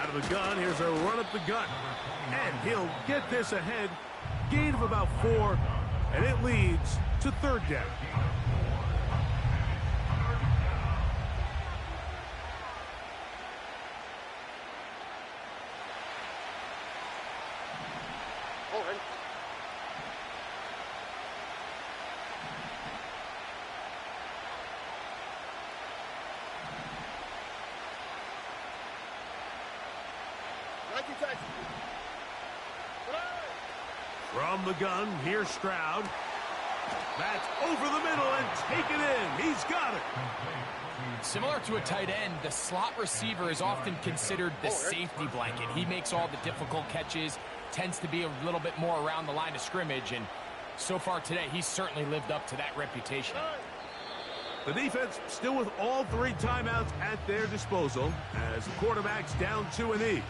Out of the gun, here's a run up the gut. And he'll get this ahead. Gain of about 4, and it leads to 3rd down. From the gun, here's Stroud. That's over the middle and taken in. He's got it. Similar to a tight end, the slot receiver is often considered the safety blanket. He makes all the difficult catches, tends to be a little bit more around the line of scrimmage, and so far today, he's certainly lived up to that reputation. The defense still with all 3 timeouts at their disposal as the quarterback's down to a knee. Here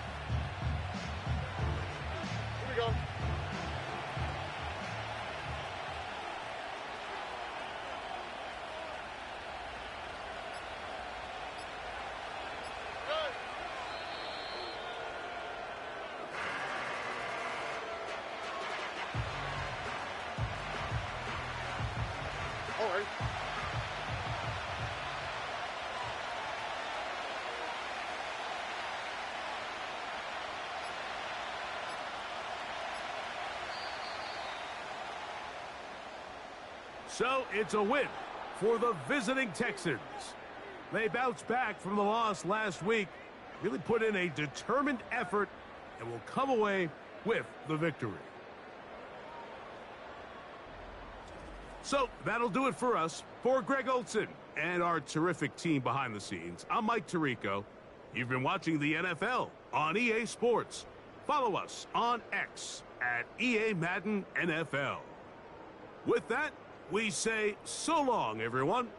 we go. So it's a win for the visiting Texans. They bounced back from the loss last week, really put in a determined effort, and will come away with the victory. So that'll do it for us. For Greg Olson and our terrific team behind the scenes, I'm Mike Tirico. You've been watching the NFL on EA Sports. Follow us on X at EA Madden NFL. With that, we say so long, everyone.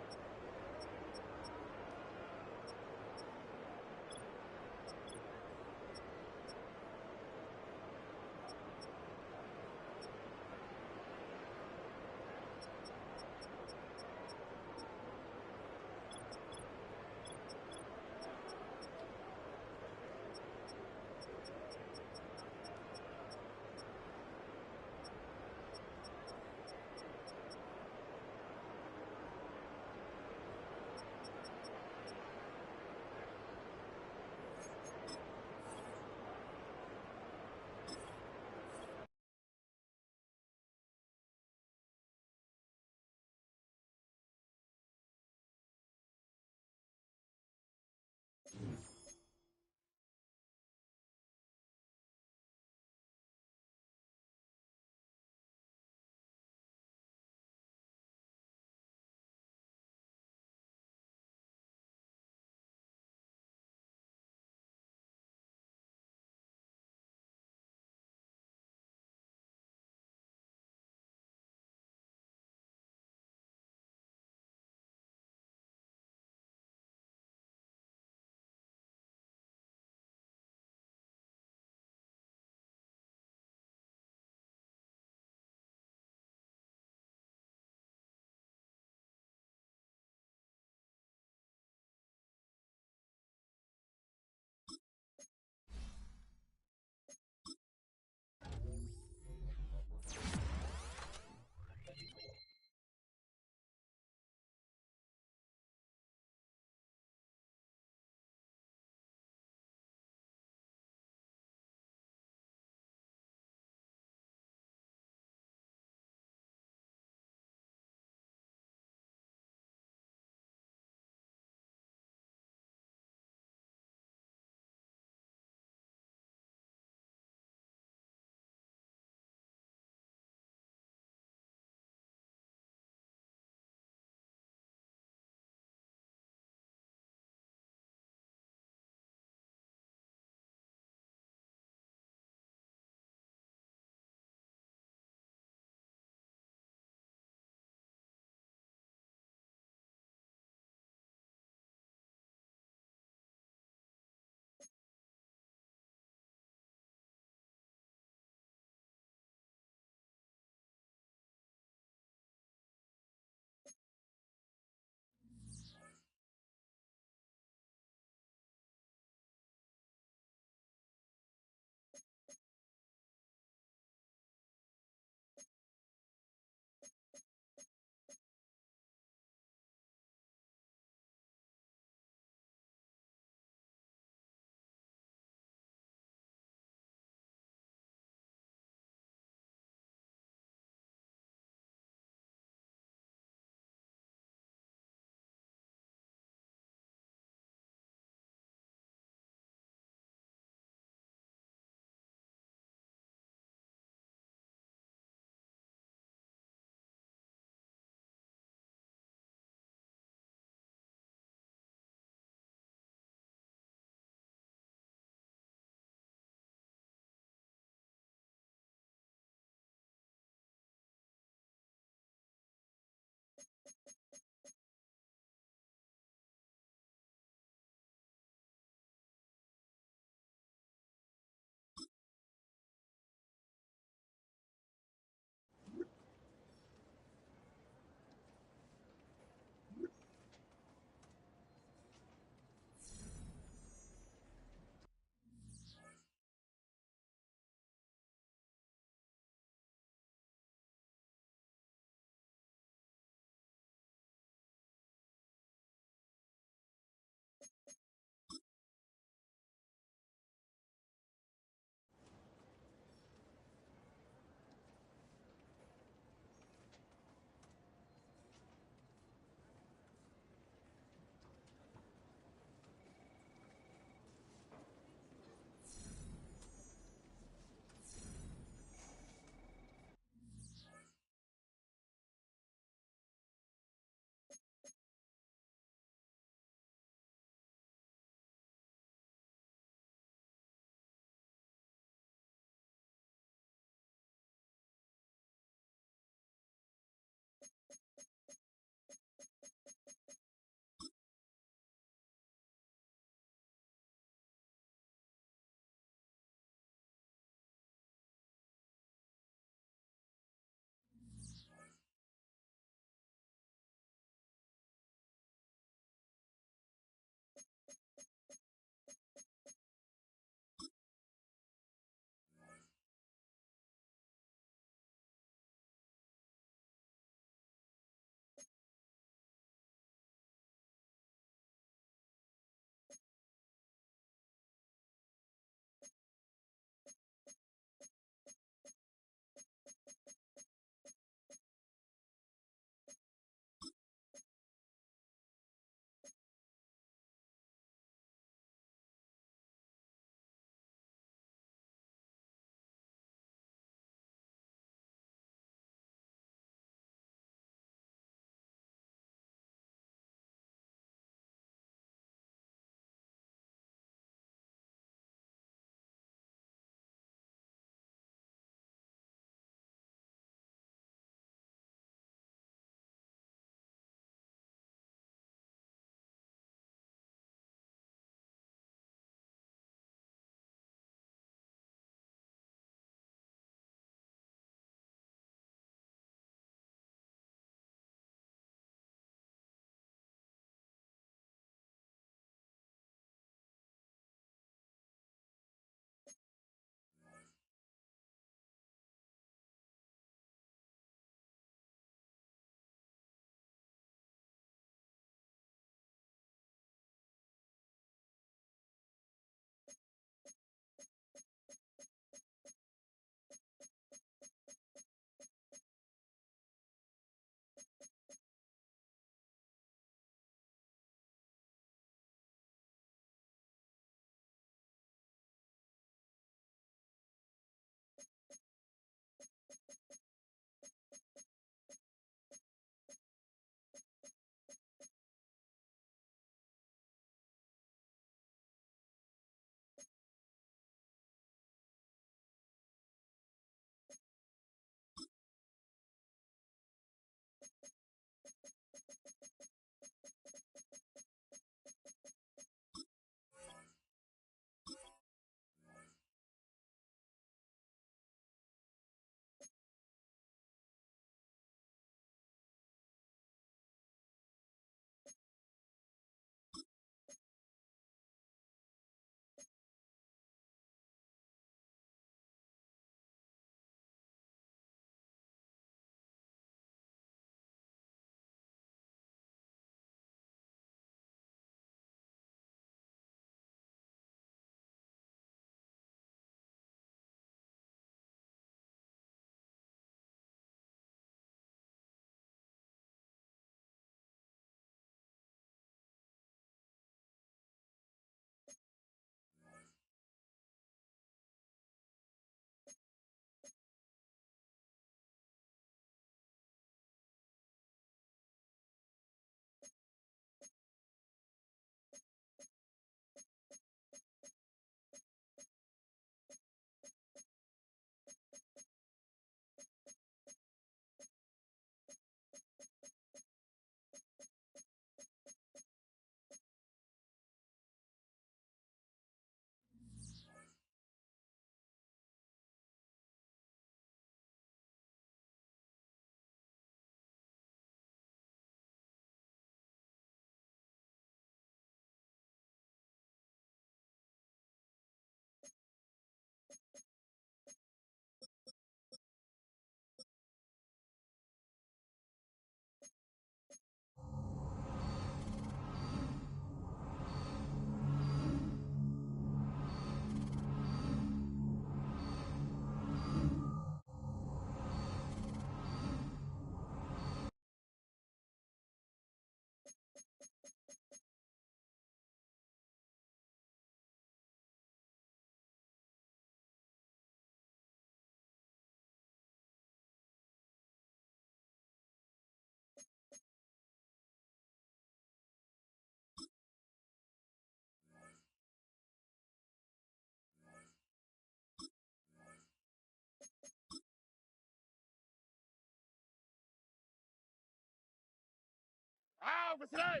Alpha, today.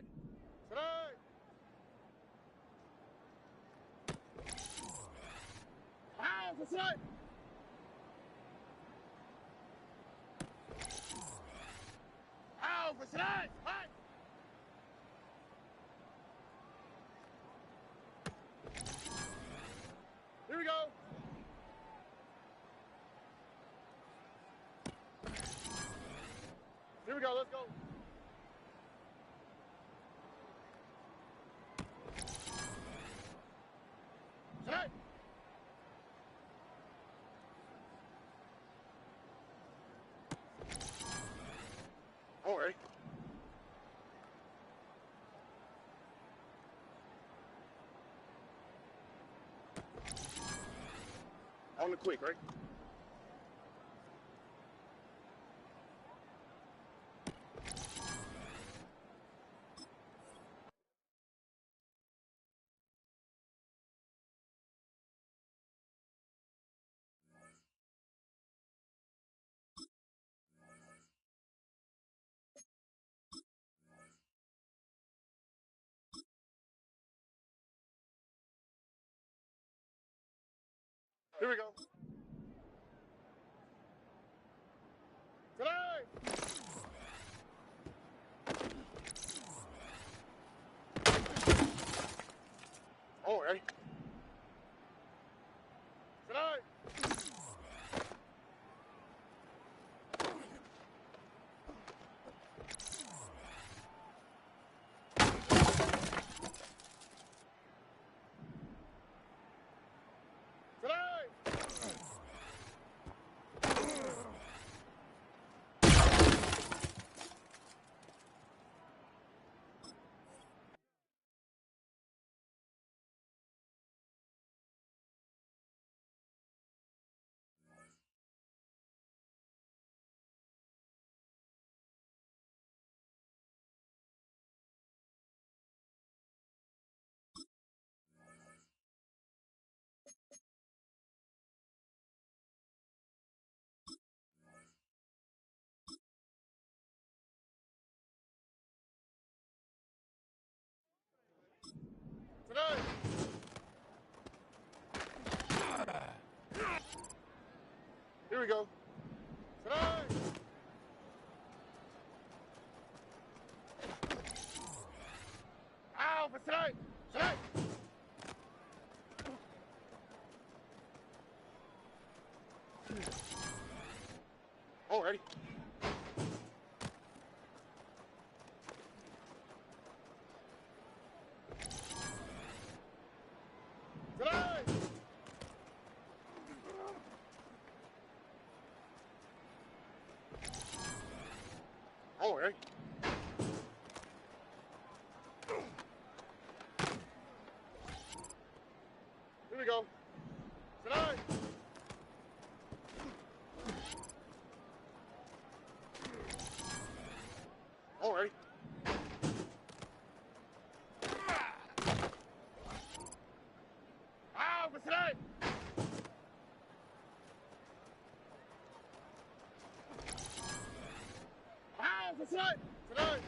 Today. Alpha, today. Alpha, today. Hey. Here we go. Here we go, let's go. Set. All right. On the quick, right? Here we go. Today. All right. Today. Today. Today. Here we go. Today. Alpha, today. Today. All righty. Today. All right. Here we go. Today. All right. Alpha, today. Alpha, today. Today.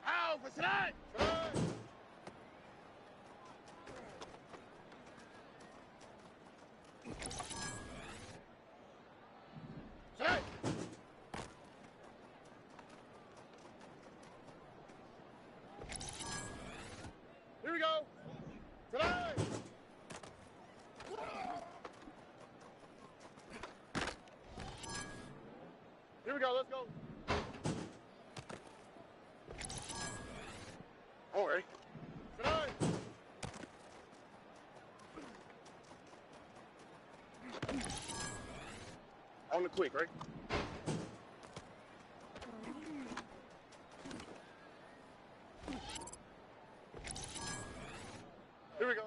Alpha, today. Today. Today. Here we go. Today. Here we go, let's go. All right. Today. On the quick, right? Here we go.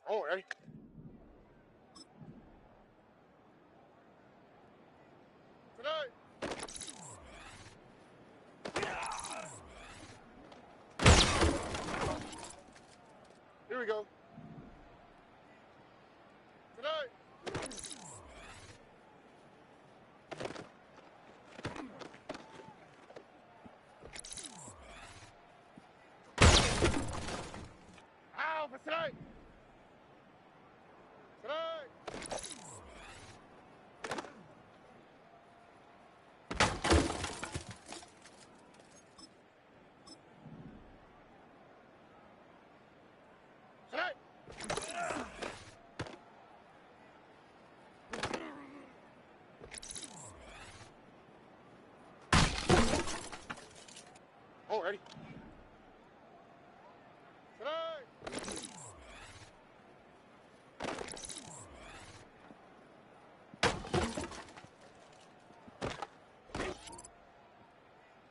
Oh, ready? Tonight. Here we go. Tonight. Ow, for tonight. Tonight. Tonight. Oh, ready? Tonight.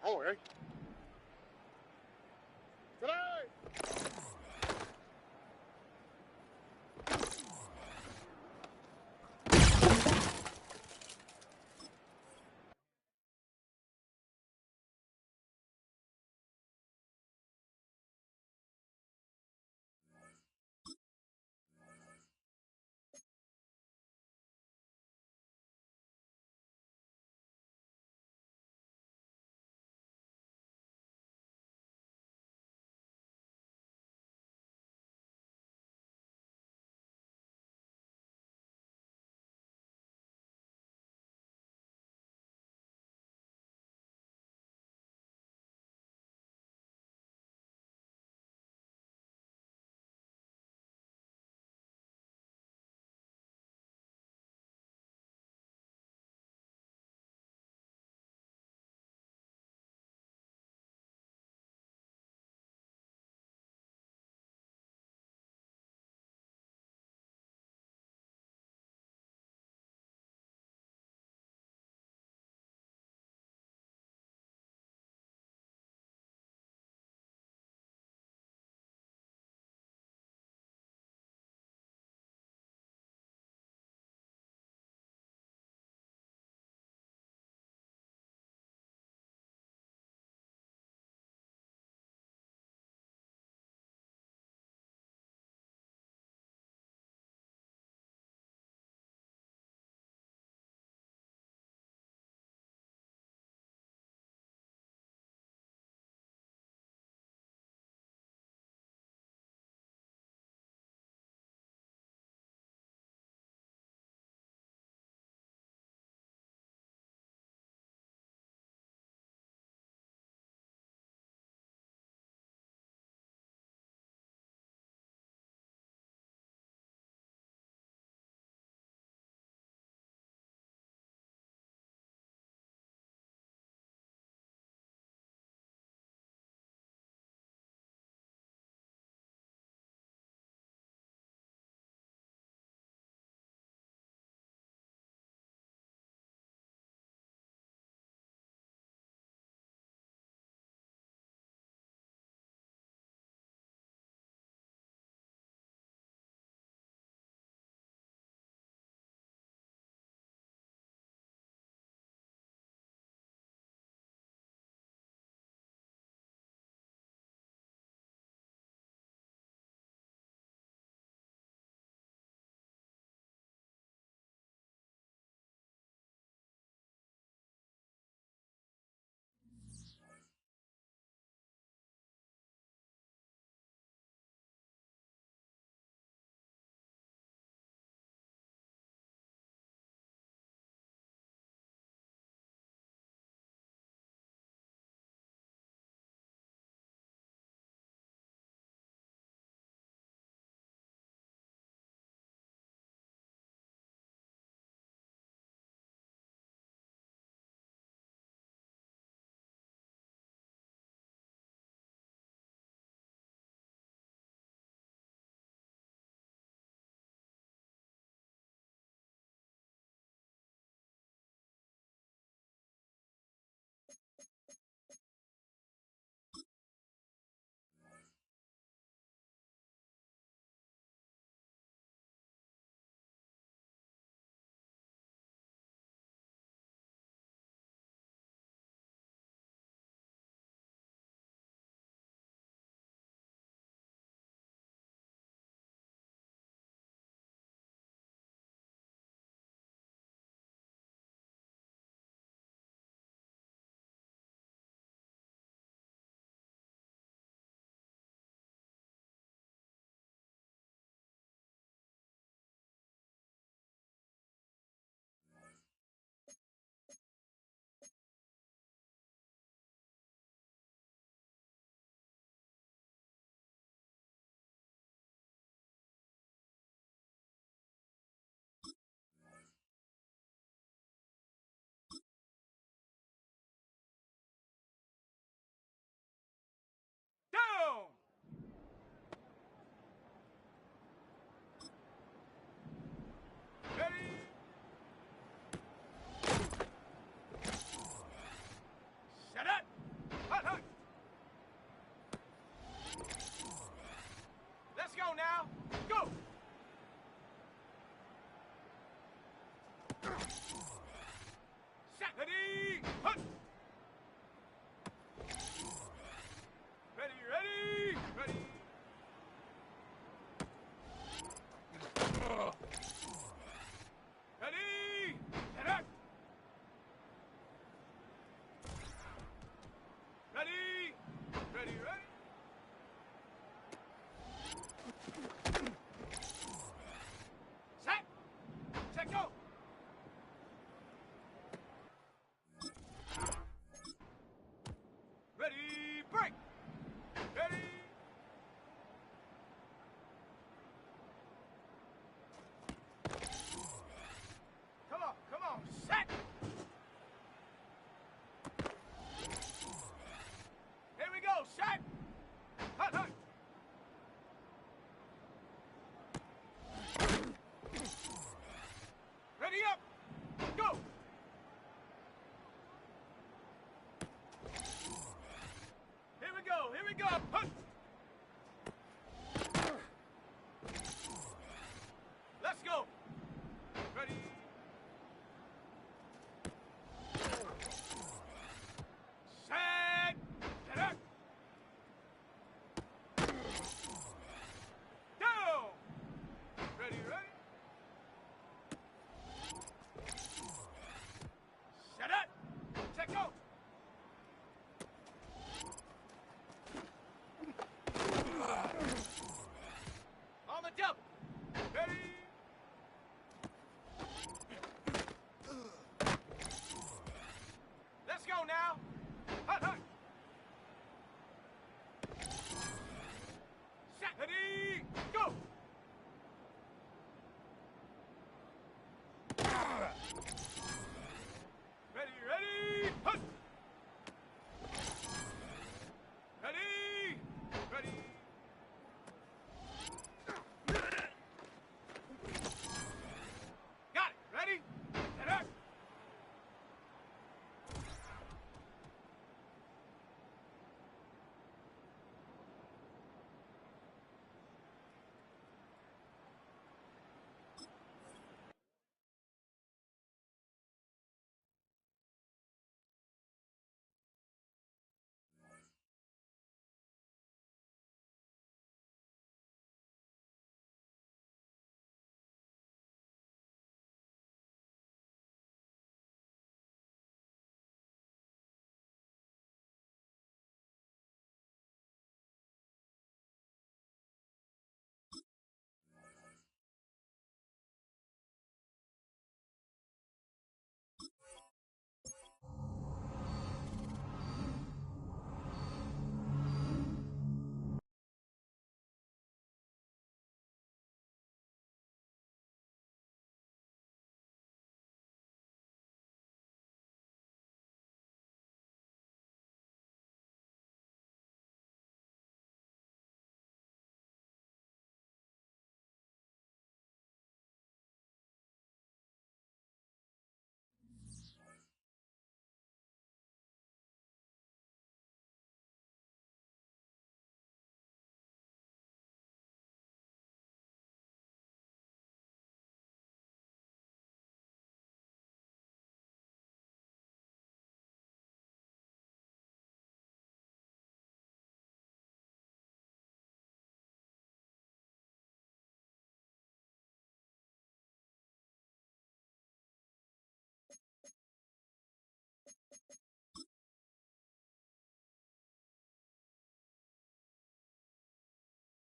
Oh, ready?